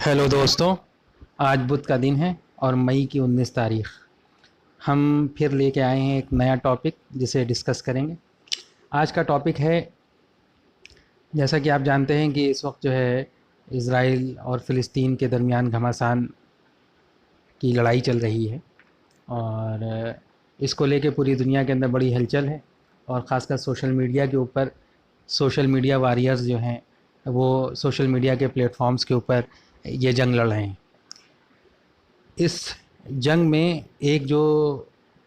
Hello दोस्तों। आज बुध का दिन है और मई की 19 तारीख। हम फिर लेके आए हैं एक नया टॉपिक जिसे डिस्कस करेंगे। आज का टॉपिक है, जैसा कि आप जानते हैं कि इस वक्त जो है इज़राइल और फ़िलिस्तीन के दरमियान घमासान की लड़ाई चल रही है। और इसको लेके पूरी दुनिया के अंदर बड़ी हलचल है। और ख़ासकर सोशल मीडिया के ऊपर सोशल मीडिया वॉरियर्स जो हैं वो सोशल मीडिया के प्लेटफॉर्म्स के ऊपर ये जंग लड़ रहे हैं। इस जंग में एक जो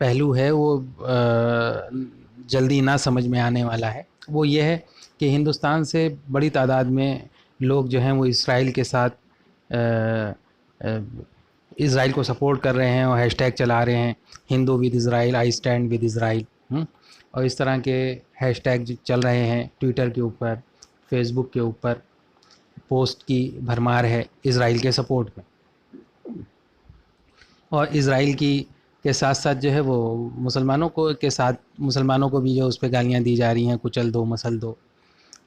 पहलू है वो जल्दी ना समझ में आने वाला है। वो ये है कि हिंदुस्तान से बड़ी तादाद में लोग जो हैं वो इसराइल के साथ इसराइल को सपोर्ट कर रहे हैं और हैशटैग चला रहे हैं, Hindu with Israel, I stand with Israel. और इस तरह के हैशटैग चल रहे हैं ट्विटर के ऊपर, फेसबुक के ऊपर पोस्ट की भरमार है इसराइल के सपोर्ट में। और इसराइल की के साथ साथ जो है वो मुसलमानों को भी जो उस पर गालियाँ दी जा रही हैं, कुचल दो, मसल दो,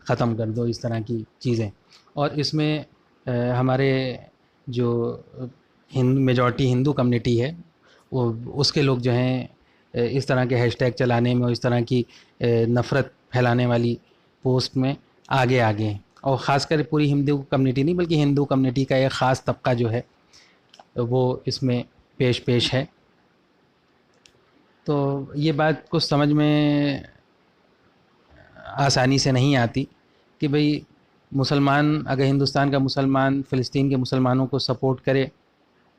ख़त्म कर दो, इस तरह की चीज़ें। और इसमें हमारे जो मेजॉरिटी हिंदू कम्युनिटी है वो उसके लोग जो हैं इस तरह के हैशटैग चलाने में और इस तरह की नफ़रत फैलाने वाली पोस्ट में आगे आगे हैं। और ख़ासकर पूरी हिंदू कम्युनिटी नहीं बल्कि हिंदू कम्युनिटी का एक ख़ास तबका जो है वो इसमें पेश पेश है। तो ये बात कुछ समझ में आसानी से नहीं आती कि भाई मुसलमान, अगर हिंदुस्तान का मुसलमान फ़िलिस्तीन के मुसलमानों को सपोर्ट करे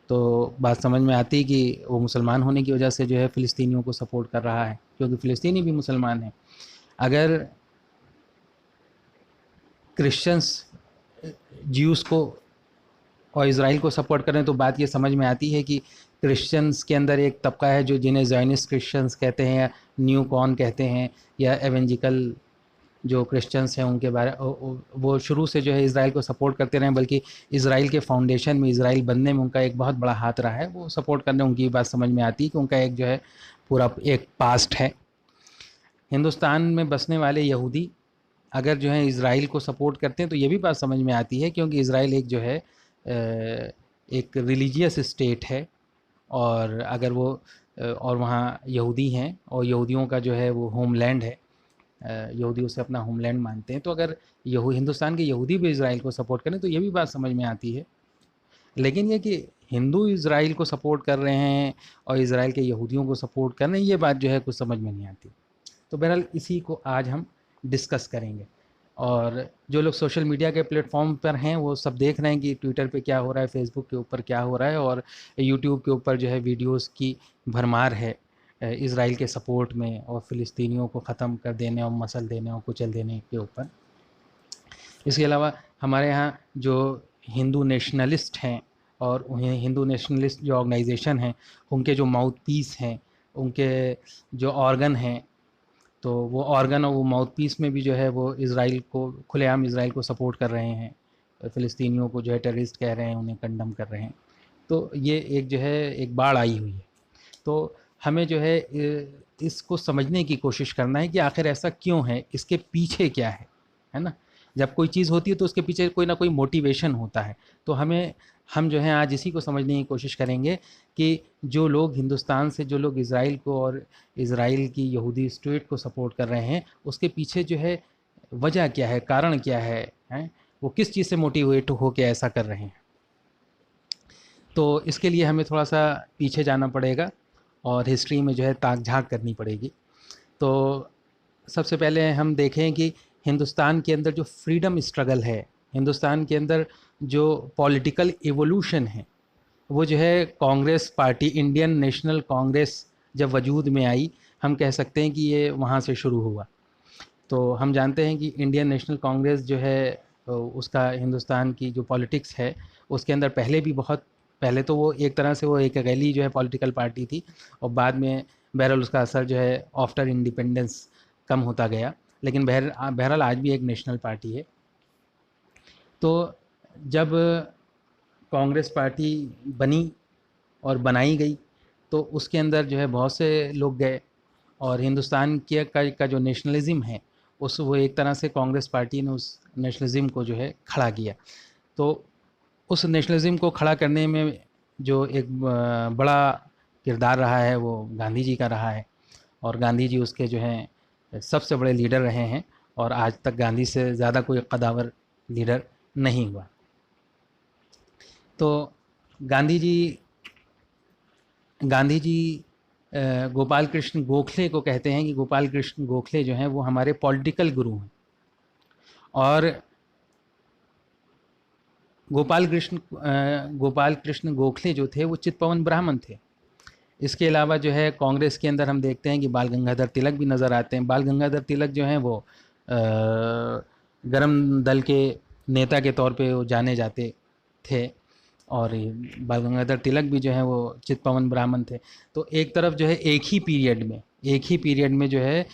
तो बात समझ में आती कि वो मुसलमान होने की वजह से जो है फ़िलिस्तीनियों को सपोर्ट कर रहा है, क्योंकि फ़िलिस्तीनी भी मुसलमान हैं। अगर क्रिश्चियंस ज्यूज़ को और इसराइल को सपोर्ट करें तो बात ये समझ में आती है कि क्रिश्चियंस के अंदर एक तबका है जो जिन्हें ज़ायनिस्ट क्रिश्चियंस कहते हैं या न्यू कॉर्न कहते हैं या एवेंजिकल जो क्रिश्चियंस हैं उनके बारे वो शुरू से जो है इसराइल को सपोर्ट करते रहे, बल्कि इसराइल के फाउंडेशन में, इसराइल बनने में उनका एक बहुत बड़ा हाथ रहा है। वो सपोर्ट करने उनकी बात समझ में आती है कि उनका एक जो है पूरा एक पास्ट है। हिंदुस्तान में बसने वाले यहूदी अगर जो है इसराइल को सपोर्ट करते हैं तो ये भी बात समझ में आती है, क्योंकि इसराइल एक जो है एक रिलीजियस स्टेट है। और अगर वो और वहाँ यहूदी हैं और यहूदियों का जो है वो होमलैंड है, यहूदी उसे अपना होमलैंड मानते हैं, तो अगर हिंदुस्तान के यहूदी भी इसराइल को सपोर्ट करें तो ये भी बात समझ में आती है। लेकिन ये कि हिंदू इसराइल को सपोर्ट कर रहे हैं और इसराइल के यहूदियों को सपोर्ट कर रहे हैं, ये बात जो है कुछ समझ में नहीं आती। तो बहरहाल इसी को आज हम डिस्कस करेंगे। और जो लोग सोशल मीडिया के प्लेटफॉर्म पर हैं वो सब देख रहे हैं कि ट्विटर पे क्या हो रहा है, फेसबुक के ऊपर क्या हो रहा है, और यूट्यूब के ऊपर जो है वीडियोस की भरमार है इसराइल के सपोर्ट में और फ़िलिस्तीनियों को ख़त्म कर देने और मसल देने और कुचल देने के ऊपर। इसके अलावा हमारे यहाँ जो हिंदू नेशनलिस्ट हैं और उन्हें हिंदू नेशनलिस्ट जो ऑर्गेनाइजेशन हैं उनके जो माउथ पीस हैं, उनके जो ऑर्गन हैं, तो वो ऑर्गन और वो माउथ पीस में भी जो है वो इसराइल को खुलेआम इसराइल को सपोर्ट कर रहे हैं, फ़िलिस्तीनियों को जो है टेररिस्ट कह रहे हैं, उन्हें कंडम कर रहे हैं। तो ये एक जो है एक बाढ़ आई हुई है। तो हमें जो है इसको समझने की कोशिश करना है कि आखिर ऐसा क्यों है, इसके पीछे क्या है ना। जब कोई चीज़ होती है तो उसके पीछे कोई ना कोई मोटिवेशन होता है। तो हम जो हैं आज इसी को समझने की कोशिश करेंगे कि जो लोग हिंदुस्तान से, जो लोग इसराइल को और इसराइल की यहूदी स्टेट को सपोर्ट कर रहे हैं, उसके पीछे जो है वजह क्या है, कारण क्या है, वो किस चीज़ से मोटिवेट होकर ऐसा कर रहे हैं। तो इसके लिए हमें थोड़ा सा पीछे जाना पड़ेगा और हिस्ट्री में जो है ताक झांक करनी पड़ेगी। तो सबसे पहले हम देखें कि हिंदुस्तान के अंदर जो फ्रीडम स्ट्रगल है, हिंदुस्तान के अंदर जो पॉलिटिकल एवोल्यूशन है, वो जो है Congress party, Indian national Congress जब वजूद में आई, हम कह सकते हैं कि ये वहाँ से शुरू हुआ। तो हम जानते हैं कि इंडियन नेशनल कांग्रेस जो है उसका हिंदुस्तान की जो पॉलिटिक्स है उसके अंदर पहले तो वो एक तरह से वो एक अकेली जो है पॉलिटिकल पार्टी थी, और बाद में बहरहाल उसका असर जो है आफ्टर इंडिपेंडेंस कम होता गया, लेकिन बहरहाल आज भी एक नेशनल पार्टी है। तो जब कांग्रेस पार्टी बनी और बनाई गई तो उसके अंदर जो है बहुत से लोग गए, और हिंदुस्तान का जो नेशनलिज़म है वो एक तरह से कांग्रेस पार्टी ने उस नेशनलिज़म को जो है खड़ा किया। तो उस नेशनलिज्म को खड़ा करने में जो एक बड़ा किरदार रहा है वो गांधी जी का रहा है, और गांधी जी उसके जो हैं सबसे बड़े लीडर रहे हैं, और आज तक गांधी से ज़्यादा कोई कदावर लीडर नहीं हुआ। तो गांधी जी गांधी जी गोपाल कृष्ण गोखले को कहते हैं कि गोपाल कृष्ण गोखले जो हैं वो हमारे पॉलिटिकल गुरु हैं। और गोपाल कृष्ण गोखले जो थे वो चित्पवन ब्राह्मण थे। इसके अलावा जो है कांग्रेस के अंदर हम देखते हैं कि बाल गंगाधर तिलक भी नज़र आते हैं। बाल गंगाधर तिलक जो हैं वो गरम दल के नेता के तौर पे वो जाने जाते थे, और बाल गंगाधर तिलक भी जो है वो चित्पवन ब्राह्मण थे। तो एक तरफ जो है एक ही पीरियड में जो है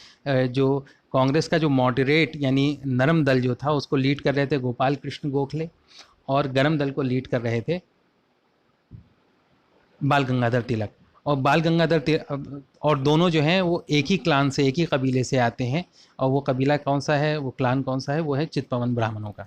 जो कांग्रेस का जो मॉडरेट यानी नरम दल जो था उसको लीड कर रहे थे गोपाल कृष्ण गोखले, और गरम दल को लीड कर रहे थे बाल गंगाधर तिलक। और दोनों जो हैं वो एक ही क्लान से, एक ही कबीले से आते हैं, और वो कबीला कौन सा है, वो क्लान कौन सा है, वो है चित्पवन ब्राह्मणों का।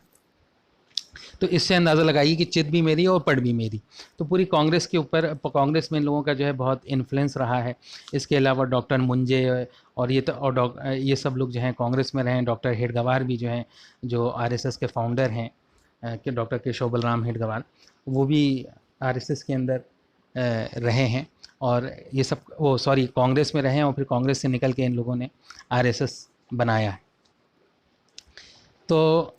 तो इससे अंदाज़ा लगाइए कि चित भी मेरी और पट भी मेरी। तो पूरी कांग्रेस के ऊपर, कांग्रेस में इन लोगों का जो है बहुत इन्फ्लुएंस रहा है। इसके अलावा डॉक्टर मुंजे और ये सब लोग जो हैं कांग्रेस में रहे हैं। डॉक्टर हेडगेवार भी जो हैं, जो आरएसएस के फाउंडर हैं, कि डॉक्टर केशव बलराम हेडगेवार, वो भी आरएसएस के अंदर रहे हैं। और ये सब कांग्रेस में रहे हैं, और फिर कांग्रेस से निकल के इन लोगों ने आरएसएस बनाया है। तो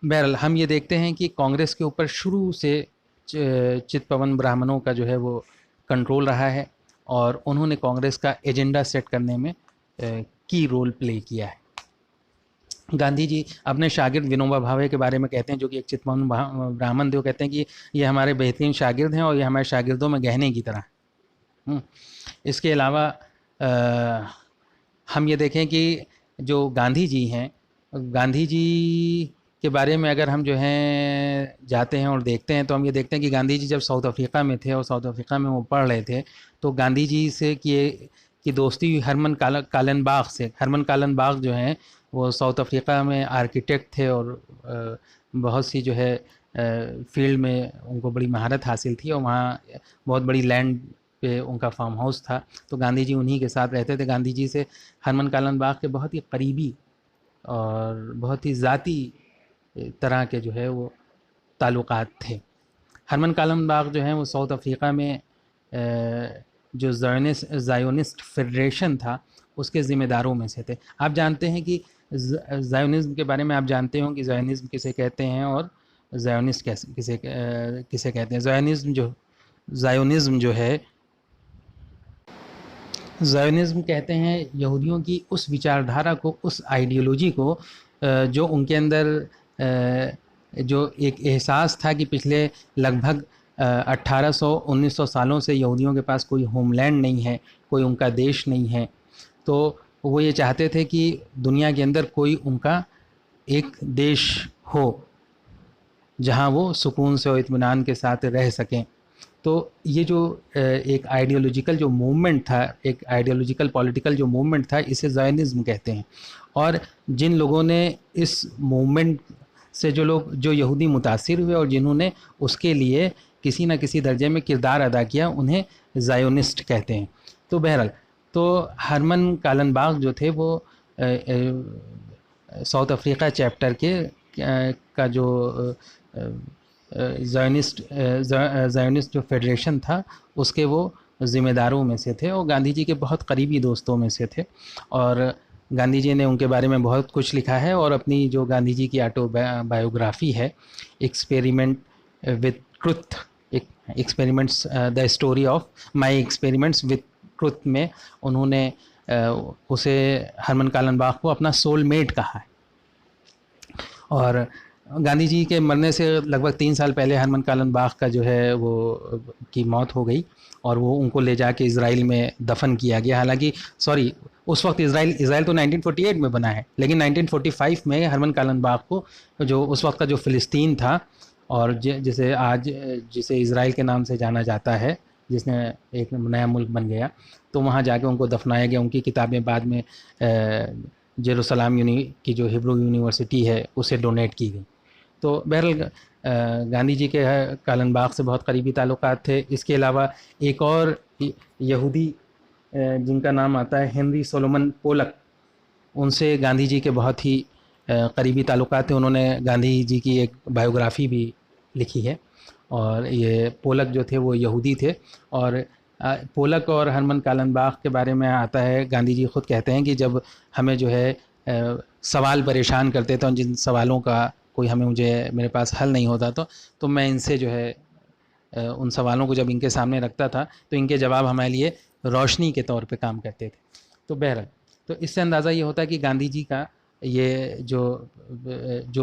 बहरहाल हम ये देखते हैं कि कांग्रेस के ऊपर शुरू से चित्पवन ब्राह्मणों का जो है वो कंट्रोल रहा है, और उन्होंने कांग्रेस का एजेंडा सेट करने में की रोल प्ले किया है। गांधी जी अपने शागिर्द विनोबा भावे के बारे में कहते हैं, जो कि एक चित्पवन ब्राह्मण थे। वो कहते हैं कि ये हमारे बेहतरीन शागिर्द हैं, और ये हमारे शागिर्दों में गहने की तरह। इसके अलावा हम ये देखें कि जो गांधी जी हैं, गांधी जी के बारे में अगर हम जो हैं जाते हैं और देखते हैं, तो हम ये देखते हैं कि गांधी जी जब साउथ अफ्रीका में थे और साउथ अफ्रीका में वो पढ़ रहे थे, तो गांधी जी से की दोस्ती हरमन कालनबाग से। हरमन कालनबाग जो हैं वो साउथ अफ्रीका में आर्किटेक्ट थे, और बहुत सी जो है फील्ड में उनको बड़ी महारत हासिल थी, और वहाँ बहुत बड़ी लैंड पे उनका फार्म हाउस था। तो गांधी जी उन्हीं के साथ रहते थे। गांधी जी से हरमन कालनबाग के बहुत ही करीबी और बहुत ही ज़ाती तरह के जो है वो ताल्लुकात थे। हरमन कालनबाग जो हैं वो साउथ अफ्रीका में जो ज़ायोनिस्ट फेडरेशन था उसके ज़िम्मेदारों में से थे। आप जानते हैं कि ज़ायोनिज़्म के बारे में आप जानते हो कि ज़ायोनिज़्म किसे कहते हैं और ज़ायोनिस्ट किसे कहते हैं। ज़ायोनिज़्म जो है, ज़ायोनिज़्म कहते हैं यहूदियों की उस विचारधारा को, उस आइडियोलॉजी को जो उनके अंदर जो एक एहसास था कि पिछले लगभग 1800-1900 सालों से यहूदियों के पास कोई होमलैंड नहीं है, कोई उनका देश नहीं है। तो वो ये चाहते थे कि दुनिया के अंदर कोई उनका एक देश हो जहाँ वो सुकून से और इत्मीनान के साथ रह सकें। तो ये जो एक आइडियोलॉजिकल जो मूवमेंट था, एक आइडियोलॉजिकल पॉलिटिकल जो मूवमेंट था, इसे ज़ायोनिज़्म कहते हैं। और जिन लोगों ने इस मूवमेंट से जो यहूदी मुतासिर हुए और जिन्होंने उसके लिए किसी न किसी दर्जे में किरदार अदा किया, उन्हें ज़ायोनिस्ट कहते हैं। तो बहरहाल, तो हरमन कालनबाग जो थे वो साउथ अफ्रीका चैप्टर का जो ज़ायोनिस्ट जो फेडरेशन था उसके वो ज़िम्मेदारों में से थे, और गांधी जी के बहुत करीबी दोस्तों में से थे। और गांधी जी ने उनके बारे में बहुत कुछ लिखा है, और अपनी जो गांधी जी की ऑटोबायोग्राफी है, experiment with truth, experiments the story of my experiments with truth में उन्होंने उसे हरमन कालनबाग को अपना सोलमेट कहा है। और गांधी जी के मरने से लगभग 3 साल पहले हरमन कालनबाग का जो है वो की मौत हो गई, और वो उनको ले जाके इज़राइल में दफन किया गया। हालांकि उस वक्त इज़राइल तो 1948 में बना है, लेकिन 1945 में हरमन कालनबाग को, जो उस वक्त का जो फ़िलिस्तीन था और जिसे इज़राइल के नाम से जाना जाता है, जिसने एक नया मुल्क बन गया, तो वहाँ जाके उनको दफनाया गया। उनकी किताबें बाद में जेरूसलाम की जो हिब्रू यूनिवर्सिटी है उसे डोनेट की गई। तो बहरहाल गांधी जी के कालन-बाग से बहुत करीबी ताल्लुकात थे। इसके अलावा एक और यहूदी जिनका नाम आता है हेनरी सोलोमन पोलक, उनसे गांधी जी के बहुत ही करीबी ताल्लुकात थे। उन्होंने गांधी जी की एक बायोग्राफ़ी भी लिखी है और ये पोलक जो थे वो यहूदी थे। और पोलक और हरमन कालनबाग के बारे में आता है, गांधी जी खुद कहते हैं कि जब हमें जो है सवाल परेशान करते थे, जिन सवालों का कोई मुझे मेरे पास हल नहीं होता तो मैं इनसे जो है उन सवालों को जब इनके सामने रखता था तो इनके जवाब हमारे लिए रोशनी के तौर पे काम करते थे। तो बहरहाल, तो इससे अंदाज़ा ये होता है कि गांधी जी का ये जो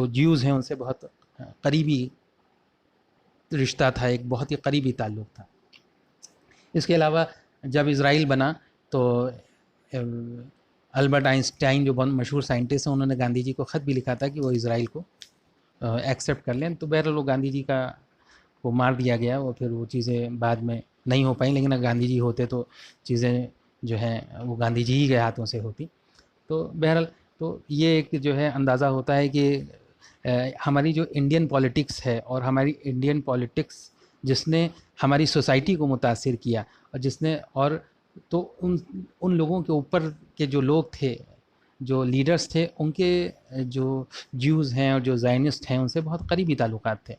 ज्यूज़ हैं उनसे बहुत करीबी रिश्ता था, एक बहुत ही करीबी ताल्लुक़ था। इसके अलावा जब इज़राइल बना तो अल्बर्ट आइंस्टाइन जो बहुत मशहूर साइंटिस्ट हैं, उन्होंने गांधी जी को ख़त भी लिखा था कि वो इज़राइल को एक्सेप्ट कर लें। तो बहरहाल वो गांधी जी का वो मार दिया गया और फिर वो चीज़ें बाद में नहीं हो पाई, लेकिन अगर गांधी जी होते तो चीज़ें जो हैं वो गांधी जी ही के हाथों से होती। तो बहरहाल, तो ये एक जो है अंदाज़ा होता है कि हमारी जो इंडियन पॉलिटिक्स है और हमारी इंडियन पॉलिटिक्स जिसने हमारी सोसाइटी को मुतासिर किया और जिसने और तो उन लोगों के ऊपर के जो लोग थे, जो लीडर्स थे, उनके जो ज्यूज़ हैं और जो ज़ायनिस्ट हैं उनसे बहुत करीबी ताल्लुकात थे।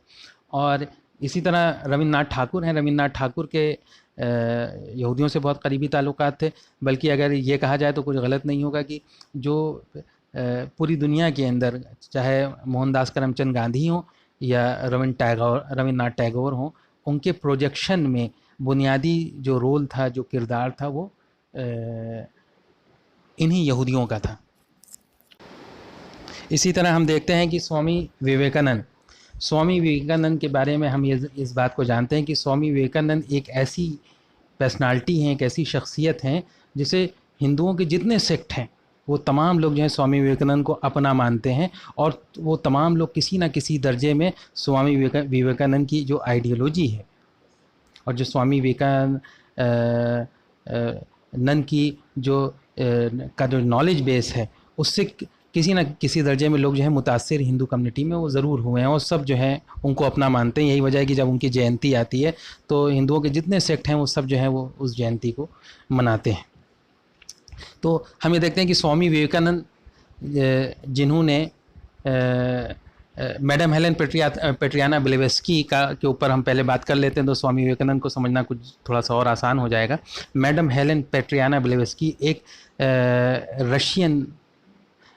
और इसी तरह रवींद्रनाथ ठाकुर हैं, रवींद्रनाथ ठाकुर के यहूदियों से बहुत करीबी ताल्लुकात थे। बल्कि अगर ये कहा जाए तो कुछ गलत नहीं होगा कि जो पूरी दुनिया के अंदर, चाहे मोहनदास करमचंद गांधी हों या रवींद्रनाथ टैगोर हों, उनके प्रोजेक्शन में बुनियादी जो रोल था, जो किरदार था, वो इन्हीं यहूदियों का था। इसी तरह हम देखते हैं कि स्वामी विवेकानंद के बारे में हम इस बात को जानते हैं कि स्वामी विवेकानंद एक ऐसी पर्सनालिटी हैं, एक ऐसी शख्सियत हैं जिसे हिंदुओं के जितने सेक्ट हैं वो तमाम लोग जो हैं स्वामी विवेकानंद को अपना मानते हैं। और वो तमाम लोग किसी न किसी दर्जे में स्वामी विवेकानंद की जो आइडियोलॉजी है और जो स्वामी विवेकानंद की का जो नॉलेज बेस है, उससे किसी न किसी दर्जे में लोग जो है मुतासिर हिंदू कम्युनिटी में वो ज़रूर हुए हैं और सब जो है उनको अपना मानते हैं। यही वजह है कि जब उनकी जयंती आती है तो हिंदुओं के जितने सेक्ट हैं वो सब जो है वो उस जयंती को मनाते हैं। तो हम ये देखते हैं कि स्वामी विवेकानंद जिन्होंने मैडम हेलेन पेट्रियाना ब्लेवेस्की के ऊपर हम पहले बात कर लेते हैं तो स्वामी विवेकानंद को समझना कुछ थोड़ा सा और आसान हो जाएगा। मैडम हेलेन पेट्रियाना ब्लेवेस्की एक रशियन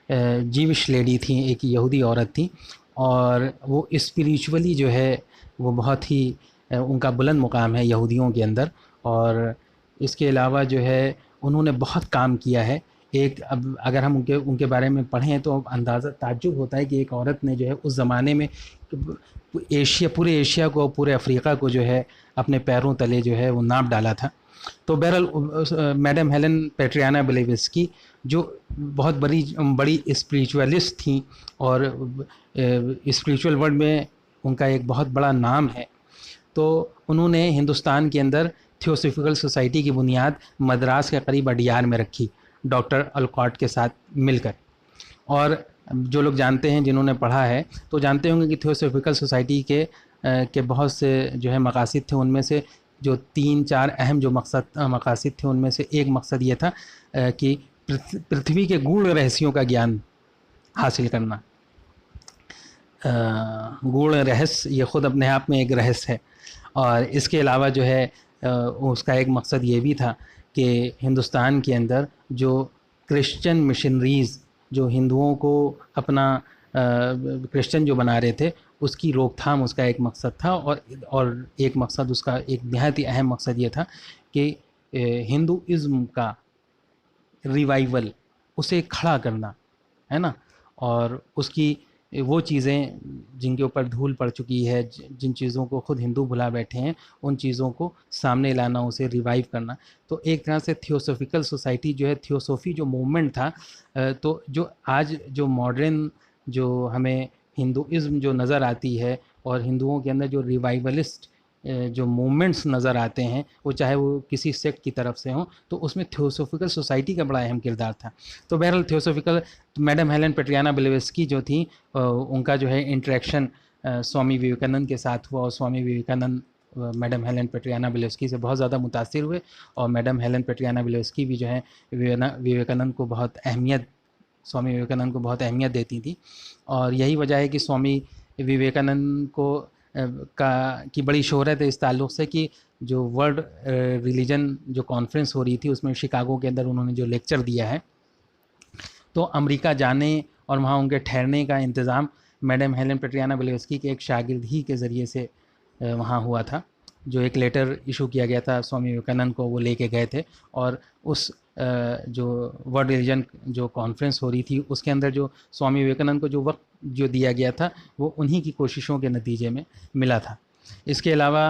जीविश लेडी थी, एक यहूदी औरत थी और वो स्पिरिचुअली जो है वो बहुत ही उनका बुलंद मुकाम है यहूदियों के अंदर। और इसके अलावा जो है उन्होंने बहुत काम किया है। अब अगर हम उनके बारे में पढ़ें तो अंदाज़ा ताज्जुब होता है कि एक औरत ने जो है उस ज़माने में पूरे एशिया को, पूरे अफ्रीका को जो है अपने पैरों तले जो है वो नाप डाला था। तो बहरहाल मैडम हेलेन पेट्रियाना ब्लेवेस्की जो बहुत बड़ी स्पिरिचुअलिस्ट थी और स्पिरिचुअल वर्ल्ड में उनका एक बहुत बड़ा नाम है। तो उन्होंने हिंदुस्तान के अंदर थियोसॉफिकल सोसाइटी की बुनियाद मद्रास के करीब अडियार में रखी, डॉक्टर अलकॉट के साथ मिलकर। और जो लोग जानते हैं, जिन्होंने पढ़ा है, तो जानते होंगे कि थियोसॉफिकल सोसाइटी के बहुत से जो है मकासद थे। उनमें से जो 3-4 अहम जो मकासद थे उनमें से एक मकसद ये था कि पृथ्वी के गूढ़ रहस्यों का ज्ञान हासिल करना। गूढ़ रहस्य ये ख़ुद अपने आप में एक रहस्य है। और इसके अलावा जो है उसका एक मकसद ये भी था कि हिंदुस्तान के अंदर जो क्रिश्चियन मिशनरीज़ जो हिंदुओं को अपना क्रिश्चियन जो बना रहे थे उसकी रोकथाम उसका एक मकसद था। और एक मकसद उसका एक नहायत ही अहम मकसद ये था कि हिंदुइज़्म का रिवाइवल, उसे खड़ा करना, है ना। और उसकी वो चीज़ें जिनके ऊपर धूल पड़ चुकी है, जिन चीज़ों को ख़ुद हिंदू भुला बैठे हैं, उन चीज़ों को सामने लाना, उसे रिवाइव करना। तो एक तरह से थियोसॉफिकल सोसाइटी जो है, थियोसॉफी जो मूवमेंट था, तो जो आज जो मॉडर्न जो हमें हिंदुइज़्म जो नज़र आती है और हिंदुओं के अंदर जो रिवाइवलिस्ट जो मूवमेंट्स नज़र आते हैं, वो चाहे वो किसी सेक्ट की तरफ से हों, तो उसमें थियोसॉफिकल सोसाइटी का बड़ा अहम किरदार था। तो बहरहाल मैडम हेलेन पेट्रियाना ब्लेवेस्की जो थी, उनका जो है इंटरेक्शन स्वामी विवेकानंद के साथ हुआ और स्वामी विवेकानंद मैडम हेलेन पेट्रियाना ब्लेवस्की से बहुत ज़्यादा मुतासिर हुए और मैडम हेलेन पेट्रियाना ब्लेवस्की भी जो है विवेकानंद को बहुत अहमियत स्वामी विवेकानंद को बहुत अहमियत देती थी। और यही वजह है कि स्वामी विवेकानंद को की बड़ी शोहरत है इस ताल्लुक़ से कि जो वर्ल्ड रिलीजन जो कॉन्फ्रेंस हो रही थी उसमें शिकागो के अंदर उन्होंने जो लेक्चर दिया है, तो अमेरिका जाने और वहाँ उनके ठहरने का इंतज़ाम मैडम हेलेन पेट्रियाना ब्लेवस्की के एक शागिर्द ही के ज़रिए से वहाँ हुआ था। जो एक लेटर इशू किया गया था स्वामी विवेकानंद को, वो लेके गए थे और उस जो वर्ल्ड रिलीजन जो कॉन्फ्रेंस हो रही थी उसके अंदर जो स्वामी विवेकानंद को जो वक्त जो दिया गया था वो उन्हीं की कोशिशों के नतीजे में मिला था। इसके अलावा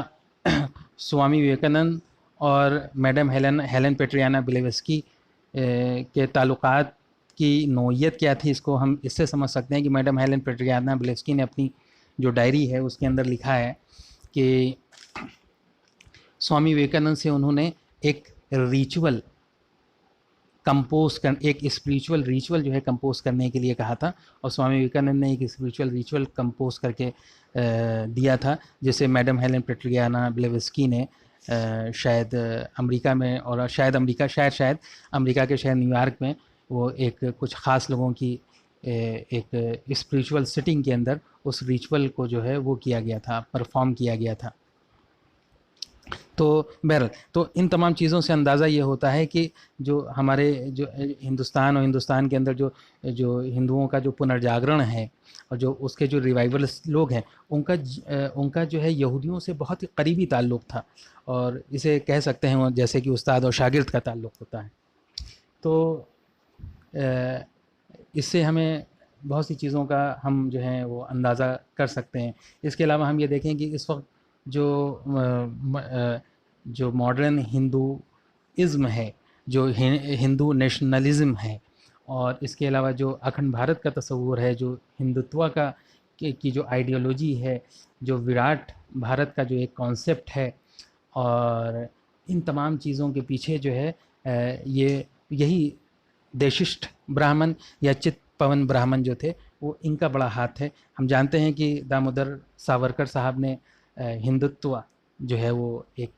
स्वामी विवेकानंद और मैडम हेलेन पेट्रियाना ब्लेवस्की के ताल्लुकात की नौइयत क्या थी, इसको हम इससे समझ सकते हैं कि मैडम हेलेन पेट्रियाना ब्लेवस्की ने अपनी जो डायरी है उसके अंदर लिखा है कि स्वामी विवेकानंद से उन्होंने एक रिचुअल कंपोज कर एक स्पिरिचुअल रिचुअल जो है कंपोज करने के लिए कहा था और स्वामी विवेकानंद ने एक स्पिरिचुअल रिचुअल कंपोज करके दिया था, जिसे मैडम हेलेन पेट्रियाना ब्लेवस्की ने शायद अमेरिका में और शायद अमेरिका के शहर न्यूयॉर्क में वो एक कुछ ख़ास लोगों की एक स्पिरिचुअल सिटिंग के अंदर उस रिचुअल को जो है वो किया गया था, परफॉर्म किया गया था। तो बहरहाल तो इन तमाम चीज़ों से अंदाज़ा ये होता है कि जो हमारे जो हिंदुस्तान और हिंदुस्तान के अंदर जो हिंदुओं का जो पुनर्जागरण है और जो उसके जो रिवाइवलिस्ट लोग हैं उनका जो है यहूदियों से बहुत ही करीबी ताल्लुक़ था और इसे कह सकते हैं जैसे कि उस्ताद और शागिर्द का ताल्लुक़ होता है। तो इससे हमें बहुत सी चीज़ों का हम जो है वो अंदाज़ा कर सकते हैं। इसके अलावा हम ये देखें कि इस वक्त जो मॉडर्न हिंदूइज़्म है, जो हिंदू नेशनलिज़्म है और इसके अलावा जो अखंड भारत का तस्वुर है, जो हिंदुत्व की जो आइडियोलॉजी है, जो विराट भारत का जो एक कॉन्सेप्ट है और इन तमाम चीज़ों के पीछे जो है यही देशिष्ट ब्राह्मण या चित्पवन ब्राह्मण जो थे वो इनका बड़ा हाथ है। हम जानते हैं कि दामोदर सावरकर साहब ने हिंदुत्व जो है वो एक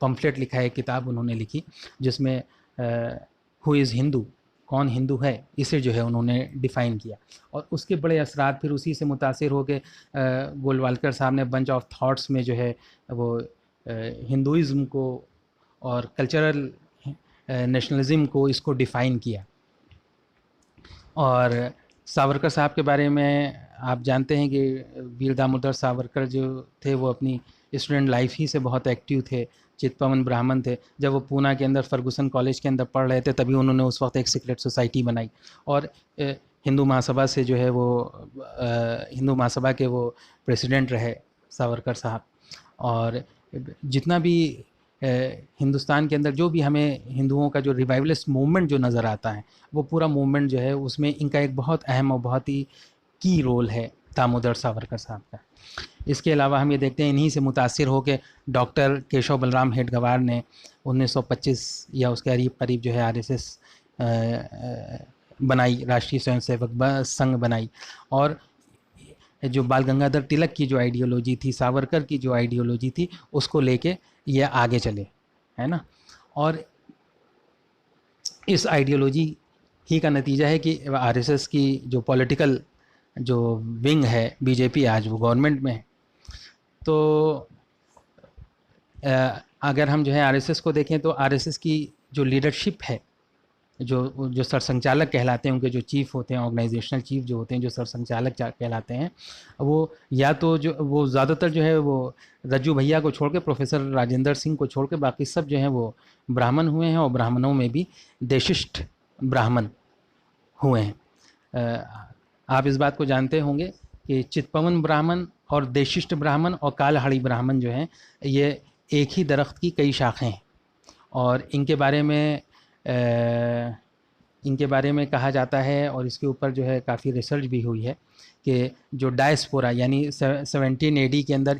पम्फलेट लिखा है, किताब उन्होंने लिखी जिसमें हु इज़ हिंदू, कौन हिंदू है, इसे जो है उन्होंने डिफ़ाइन किया और उसके बड़े असरात फिर उसी से मुतासिर हो के गोलवालकर साहब ने बंच ऑफ थॉट्स में जो है वो हिंदुइज़्म को और कल्चरल नेशनलिज़्म को इसको डिफ़ाइन किया। और सावरकर साहब के बारे में आप जानते हैं कि वीर दामोदर सावरकर जो थे वो अपनी स्टूडेंट लाइफ ही से बहुत एक्टिव थे, चित्पवन ब्राह्मण थे। जब वो पूना के अंदर फर्गुसन कॉलेज के अंदर पढ़ रहे थे तभी उन्होंने उस वक्त एक सीक्रेट सोसाइटी बनाई और हिंदू महासभा से जो है वो हिंदू महासभा के वो प्रेसिडेंट रहे सावरकर साहब। और जितना भी हिंदुस्तान के अंदर जो भी हमें हिंदुओं का जो रिवाइवलिस्ट मूवमेंट जो नज़र आता है वो पूरा मूवमेंट जो है उसमें इनका एक बहुत अहम और बहुत ही की रोल है दामोदर सावरकर साहब का। इसके अलावा हम ये देखते हैं इन्हीं से मुतासिर होकर डॉक्टर केशव बलराम हेडगेवार ने 1925 या उसके करीब करीब जो है आरएसएस बनाई, राष्ट्रीय स्वयंसेवक संघ बनाई और जो बाल गंगाधर तिलक की जो आइडियोलॉजी थी, सावरकर की जो आइडियोलॉजी थी उसको लेके ये आगे चले, है ना। और इस आइडियोलॉजी ही का नतीजा है कि आरएसएस की जो पॉलिटिकल जो विंग है बीजेपी आज वो गवर्नमेंट में है। तो अगर हम जो है आरएसएस को देखें तो आरएसएस की जो लीडरशिप है, जो सरसंघचालक कहलाते हैं, उनके जो चीफ होते हैं, ऑर्गेनाइजेशनल चीफ जो होते हैं, जो सरसंघचालक कहलाते हैं, वो या तो जो वो ज़्यादातर जो है वो रज्जू भैया को छोड़ के, प्रोफेसर राजेंद्र सिंह को छोड़ के बाकी सब जो हैं वो ब्राह्मण हुए हैं और ब्राह्मणों में भी देशिष्ट ब्राह्मण हुए हैं। आप इस बात को जानते होंगे कि चित्पवन ब्राह्मण और देशिष्ट ब्राह्मण और कालहाड़ी ब्राह्मण जो हैं ये एक ही दरख्त की कई शाखें हैं और इनके बारे में कहा जाता है और इसके ऊपर जो है काफ़ी रिसर्च भी हुई है कि जो डायस्पोरा यानी 17 AD के अंदर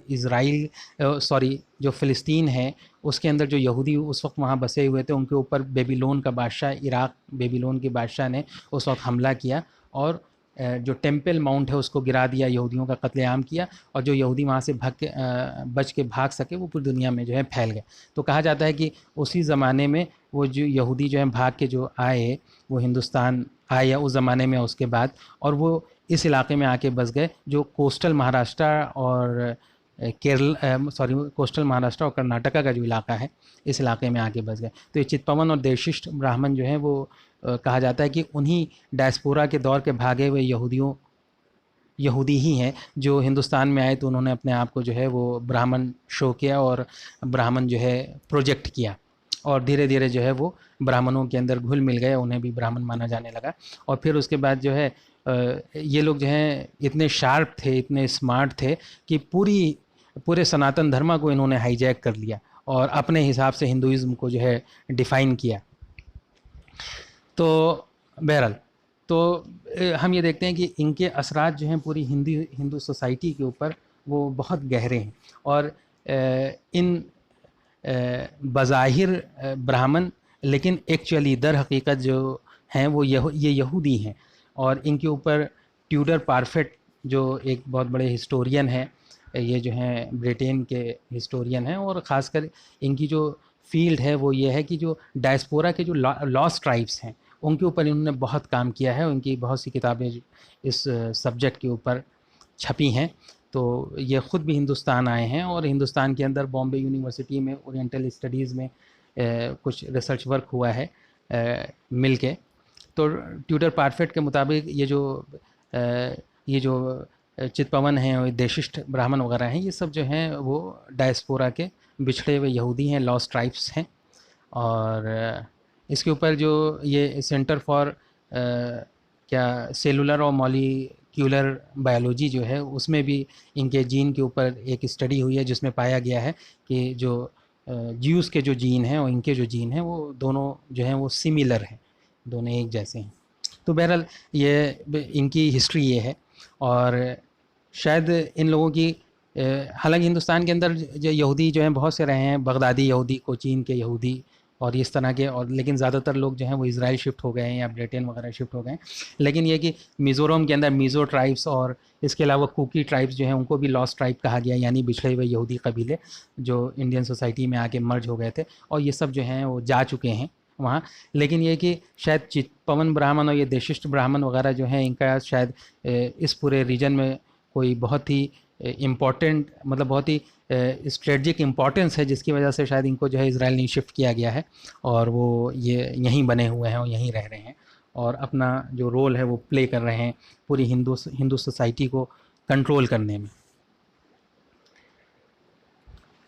जो फ़िलिस्तीन है उसके अंदर जो यहूदी उस वक्त वहाँ बसे हुए थे, उनके ऊपर बेबीलोन का बादशाह, इराक़ बेबीलोन के बादशाह ने उस वक्त हमला किया और जो टेम्पल माउंट है उसको गिरा दिया, यहूदियों का कत्लेआम किया, और जो यहूदी वहाँ से बच के भाग सके वो पूरी दुनिया में जो है फैल गए। तो कहा जाता है कि उसी ज़माने में वो जो यहूदी जो है भाग के जो आए वो हिंदुस्तान आए, या उस ज़माने में उसके बाद, और वो इस इलाके में आके बस गए जो कोस्टल महाराष्ट्र और कोस्टल महाराष्ट्र और कर्नाटका का जो इलाका है, इस इलाके में आके बस गए। तो ये चित्पवन और देशिष्ट ब्राह्मण जो हैं वो कहा जाता है कि उन्हीं डायस्पोरा के दौर के भागे हुए यहूदी ही हैं जो हिंदुस्तान में आए, तो उन्होंने अपने आप को जो है वो ब्राह्मण शो किया और ब्राह्मण जो है प्रोजेक्ट किया, और धीरे धीरे जो है वो ब्राह्मणों के अंदर घुल मिल गए, उन्हें भी ब्राह्मण माना जाने लगा। और फिर उसके बाद जो है ये लोग जो हैं इतने शार्प थे, इतने स्मार्ट थे कि पूरे सनातन धर्म को इन्होंने हाईजैक कर लिया और अपने हिसाब से हिंदुइज्म को जो है डिफ़ाइन किया। तो बहरहाल तो हम ये देखते हैं कि इनके असरात जो हैं पूरी हिंदू सोसाइटी के ऊपर वो बहुत गहरे हैं, और इन बज़ाहिर ब्राह्मण लेकिन एक्चुअली दर हकीकत जो हैं वो ये यहूदी हैं। और इनके ऊपर ट्यूडर पारफेट जो एक बहुत बड़े हिस्टोरियन हैं, ये जो हैं ब्रिटेन के हिस्टोरियन हैं, और ख़ासकर इनकी जो फील्ड है वो ये है कि जो डायस्पोरा के जो लॉस्ट ट्राइब्स हैं उनके ऊपर इन्होंने बहुत काम किया है। उनकी बहुत सी किताबें इस सब्जेक्ट के ऊपर छपी हैं। तो ये ख़ुद भी हिंदुस्तान आए हैं और हिंदुस्तान के अंदर बॉम्बे यूनिवर्सिटी में ओरिएंटल स्टडीज़ में कुछ रिसर्च वर्क हुआ है मिल के। तो ट्यूडर पारफेट के मुताबिक ये जो चित्पवन हैं और देशिष्ट ब्राह्मण वगैरह हैं, ये सब जो हैं वो डायस्पोरा के बिछड़े हुए यहूदी हैं, लॉस्ट ट्राइब्स हैं। और इसके ऊपर जो ये सेंटर फॉर सेलुलर और मॉलिक्यूलर बायोलॉजी जो है उसमें भी इनके जीन के ऊपर एक स्टडी हुई है, जिसमें पाया गया है कि जो ज्यूस के जो जीन हैं और इनके जो जीन हैं वो दोनों जो हैं वो सिमिलर हैं, दोनों एक जैसे हैं। तो बहरहाल ये इनकी हिस्ट्री ये है। और शायद इन लोगों की हालांकि हिंदुस्तान के अंदर जो यहूदी जो हैं बहुत से रहे हैं, बगदादी यहूदी, कोचीन के यहूदी और इस तरह के, और लेकिन ज़्यादातर लोग जो हैं वो इज़राइल शिफ्ट हो गए हैं या ब्रिटेन वगैरह शिफ्ट हो गए हैं। लेकिन ये कि मिज़ोरम के अंदर मिज़ो ट्राइब्स और इसके अलावा कुकी ट्राइब्स जो हैं उनको भी लॉस्ट ट्राइब कहा गया, यानी बिछड़े हुए यहूदी कबीले जो इंडियन सोसाइटी में आके मर्ज हो गए थे, और ये सब जो हैं वो जा चुके हैं वहाँ। लेकिन ये कि शायद चित्पवन ब्राह्मण और ये देशिष्ट ब्राह्मण वगैरह जो हैं इनका शायद इस पूरे रीजन में कोई बहुत ही इम्पॉर्टेंट, मतलब बहुत ही स्ट्रेटजिक इम्पॉर्टेंस है, जिसकी वजह से शायद इनको जो है इज़राइल नहीं शिफ्ट किया गया है और वो ये यहीं बने हुए हैं और यहीं रह रहे हैं और अपना जो रोल है वो प्ले कर रहे हैं पूरी हिंदू सोसाइटी को कंट्रोल करने में।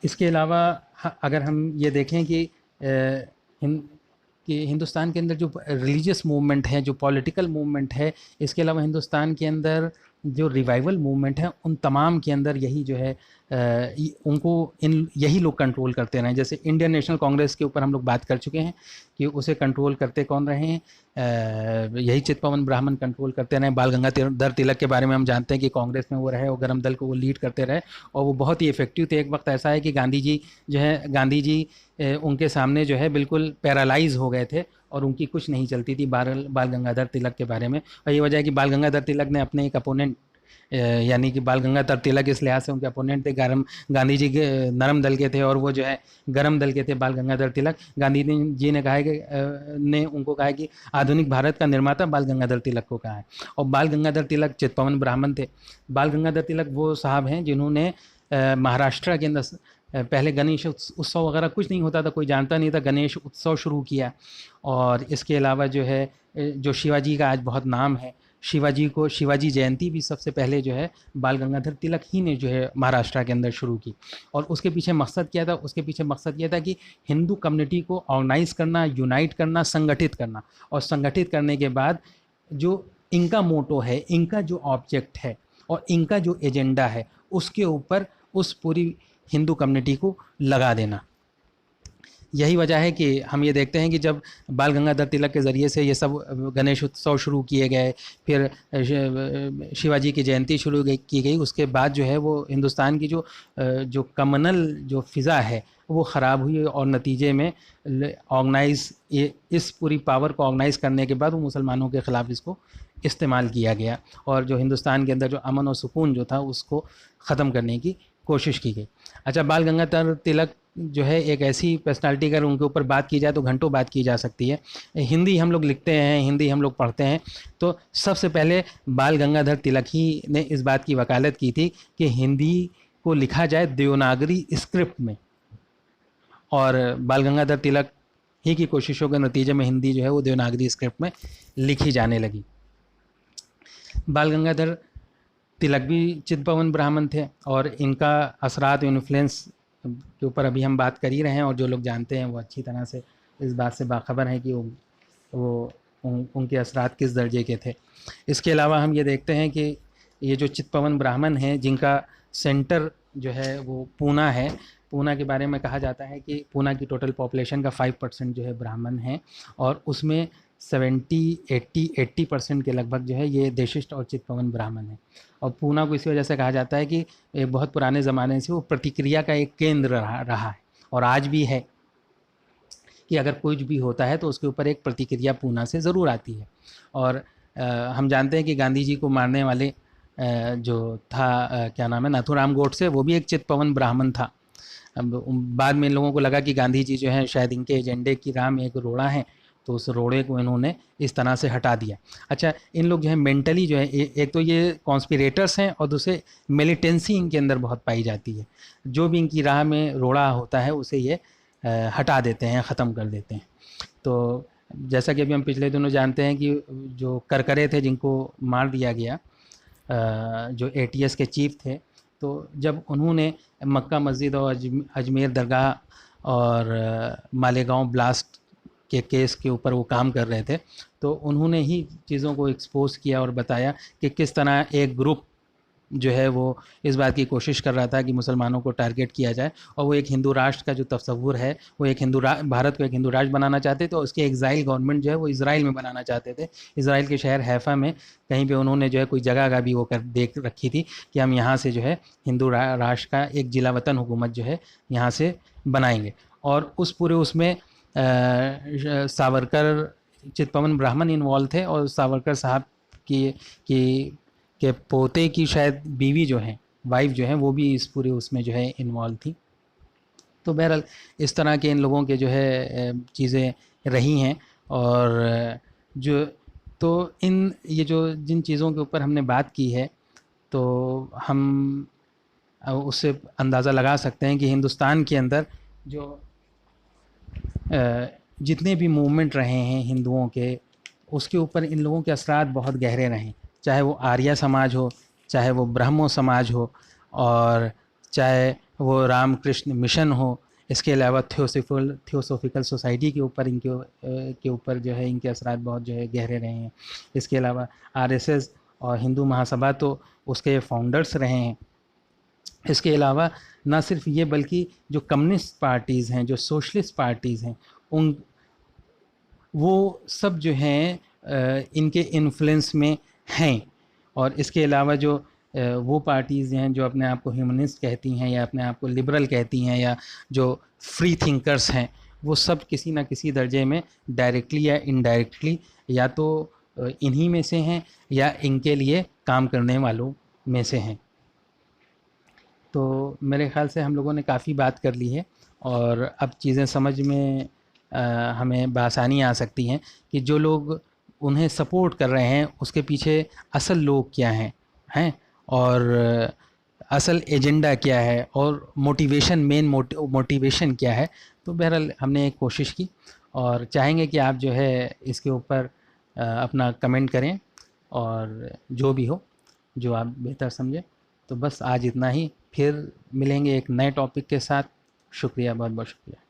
इसके अलावा अगर हम ये देखें कि हिंदुस्तान के अंदर जो रिलीजियस मूवमेंट है, जो पॉलिटिकल मूवमेंट है, इसके अलावा हिंदुस्तान के अंदर जो रिवाइवल मूवमेंट है, उन तमाम के अंदर यही जो है उनको यही लोग कंट्रोल करते रहे। जैसे इंडियन नेशनल कांग्रेस के ऊपर हम लोग बात कर चुके हैं कि उसे कंट्रोल करते कौन रहे हैं, यही चित्पवन ब्राह्मण कंट्रोल करते रहे। बाल गंगाधर तिलक के बारे में हम जानते हैं कि कांग्रेस में वो रहे और गरम दल को वो लीड करते रहे और वो बहुत ही इफ़ेक्टिव थे। एक वक्त ऐसा है कि गांधी जी उनके सामने जो है बिल्कुल पैरालाइज हो गए थे और उनकी कुछ नहीं चलती थी बाल गंगाधर तिलक के बारे में। और ये वजह है कि बाल गंगाधर तिलक ने अपने एक अपोनेंट, यानी कि बाल गंगाधर तिलक इस लिहाज से उनके अपोनेंट थे, गांधी जी के नरम दल के थे और वो जो है गरम दल के थे बाल गंगाधर तिलक। गांधी जी ने कहा है कि उनको कहा है कि आधुनिक भारत का निर्माता बाल गंगाधर तिलक को कहा है। और बाल गंगाधर तिलक चित्पवन ब्राह्मण थे। बाल गंगाधर तिलक वो साहब हैं जिन्होंने महाराष्ट्र के अंदर पहले गणेश उत्सव वगैरह कुछ नहीं होता था, कोई जानता नहीं था, गणेश उत्सव शुरू किया। और इसके अलावा जो है जो शिवाजी का आज बहुत नाम है, शिवाजी जयंती भी सबसे पहले जो है बाल गंगाधर तिलक ही ने जो है महाराष्ट्र के अंदर शुरू की। और उसके पीछे मकसद क्या था? उसके पीछे मकसद यह था कि हिंदू कम्युनिटी को ऑर्गेनाइज करना, यूनाइट करना, संगठित करना। और संगठित करने के बाद जो इनका मोटो है, इनका जो ऑब्जेक्ट है और इनका जो एजेंडा है, उसके ऊपर उस पूरी हिंदू कम्युनिटी को लगा देना। यही वजह है कि हम ये देखते हैं कि जब बाल गंगाधर तिलक के ज़रिए से ये सब गणेश उत्सव शुरू किए गए, फिर शिवाजी की जयंती शुरू की गई, उसके बाद जो है वो हिंदुस्तान की जो कम्युनल जो फ़िज़ा है वो ख़राब हुई और नतीजे में इस पूरी पावर को ऑर्गेनाइज करने के बाद वो मुसलमानों के ख़िलाफ़ इसको इस्तेमाल किया गया और जो हिंदुस्तान के अंदर जो अमन और सुकून जो था उसको ख़त्म करने की कोशिश की गई। अच्छा, बाल गंगाधर तिलक जो है एक ऐसी पर्सनालिटी, अगर उनके ऊपर बात की जाए तो घंटों बात की जा सकती है। हिंदी हम लोग लिखते हैं, हिंदी हम लोग पढ़ते हैं, तो सबसे पहले बाल गंगाधर तिलक ही ने इस बात की वकालत की थी कि हिंदी को लिखा जाए देवनागरी स्क्रिप्ट में, और बाल गंगाधर तिलक ही की कोशिशों के नतीजे में हिंदी जो है वो देवनागरी स्क्रिप्ट में लिखी जाने लगी। बाल गंगाधर तिलक भी चित्पवन ब्राह्मण थे और इनका असरात इन्फ्लुएंस के ऊपर अभी हम बात कर ही रहे हैं, और जो लोग जानते हैं वो अच्छी तरह से इस बात से बाखबर हैं कि उनके असरात किस दर्जे के थे। इसके अलावा हम ये देखते हैं कि ये जो चित्पवन ब्राह्मण हैं जिनका सेंटर जो है वो पूना है, पूना के बारे में कहा जाता है कि पूना की टोटल पॉपुलेशन का 5% जो है ब्राह्मण हैं, और उसमें 80% के लगभग जो है ये देशिष्ट और चित्पवन ब्राह्मण है। और पूना को इसी वजह से कहा जाता है कि एक बहुत पुराने ज़माने से वो प्रतिक्रिया का एक केंद्र रहा है और आज भी है कि अगर कुछ भी होता है तो उसके ऊपर एक प्रतिक्रिया पूना से ज़रूर आती है। और हम जानते हैं कि गांधी जी को मारने वाले जो था क्या नाम है, नाथूराम गोडसे, वो भी एक चित्पवन ब्राह्मण था। अब बाद में इन लोगों को लगा कि गांधी जी जो है शायद इनके एजेंडे की राह में एक रोड़ा है, तो उस रोड़े को इन्होंने इस तरह से हटा दिया। अच्छा, इन लोग जो है मेंटली जो है एक तो ये कॉन्स्पिरेटर्स हैं और दूसरे मिलिटेंसी इनके अंदर बहुत पाई जाती है। जो भी इनकी राह में रोड़ा होता है उसे ये हटा देते हैं, ख़त्म कर देते हैं। तो जैसा कि अभी हम पिछले दिनों जानते हैं कि जो करकरे थे जिनको मार दिया गया, जो ATS के चीफ थे, तो जब उन्होंने मक्का मस्जिद और अजमेर दरगाह और मालेगांव ब्लास्ट के केस के ऊपर वो काम कर रहे थे, तो उन्होंने ही चीज़ों को एक्सपोज किया और बताया कि किस तरह एक ग्रुप जो है वो इस बात की कोशिश कर रहा था कि मुसलमानों को टारगेट किया जाए, और वो एक हिंदू राष्ट्र का जो तस्वुर है वो एक भारत को एक हिंदू राष्ट्र बनाना चाहते थे, और उसकी एग्ज़ाइल गवर्नमेंट जो है वो इसराइल में बनाना चाहते थे। इसराइल के शहर हैफा में कहीं पे उन्होंने जो है कोई जगह का भी वो कर देख रखी थी कि हम यहाँ से जो है हिंदू राष्ट्र का एक जिला वतन हुकूमत जो है यहाँ से बनाएंगे। और उस पूरे उसमें सावरकर, चित्पवन ब्राह्मण इन्वॉल्व थे, और सावरकर साहब की के पोते की शायद बीवी जो है, वाइफ जो है, वो भी इस पूरे उसमें जो है इन्वॉल्व थी। तो बहरहाल इस तरह के इन लोगों के जो है चीज़ें रही हैं। और जो तो ये जो जिन चीज़ों के ऊपर हमने बात की है, तो हम उससे अंदाज़ा लगा सकते हैं कि हिंदुस्तान के अंदर जो जितने भी मूवमेंट रहे हैं हिंदुओं के, उसके ऊपर इन लोगों के असरात बहुत गहरे रहे, चाहे वो आर्य समाज हो, चाहे वो ब्रह्मो समाज हो, और चाहे वो रामकृष्ण मिशन हो। इसके अलावा थियोसॉफिकल सोसाइटी के ऊपर के ऊपर जो है इनके असरात बहुत जो है गहरे रहे हैं। इसके अलावा RSS और हिंदू महासभा तो उसके फाउंडर्स रहे हैं। इसके अलावा ना सिर्फ ये बल्कि जो कम्युनिस्ट पार्टीज़ हैं, जो सोशलिस्ट पार्टीज़ हैं, वो सब जो हैं इनके इन्फ्लुएंस में हैं। और इसके अलावा जो वो पार्टीज़ हैं जो अपने आप को ह्यूमनिस्ट कहती हैं या अपने आप को लिबरल कहती हैं या जो फ्री थिंकर्स हैं, वो सब किसी ना किसी दर्जे में डायरेक्टली या इनडायरेक्टली या तो इन्हीं में से हैं या इनके लिए काम करने वालों में से हैं। तो मेरे ख़्याल से हम लोगों ने काफ़ी बात कर ली है और अब चीज़ें समझ में हमें बआसानी आ सकती हैं कि जो लोग उन्हें सपोर्ट कर रहे हैं उसके पीछे असल लोग क्या हैं और असल एजेंडा क्या है और मोटिवेशन, मेन मोटिवेशन क्या है। तो बहरहाल हमने एक कोशिश की और चाहेंगे कि आप जो है इसके ऊपर अपना कमेंट करें और जो भी हो जो आप बेहतर समझें। तो बस आज इतना ही, फिर मिलेंगे एक नए टॉपिक के साथ। शुक्रिया, बहुत बहुत शुक्रिया।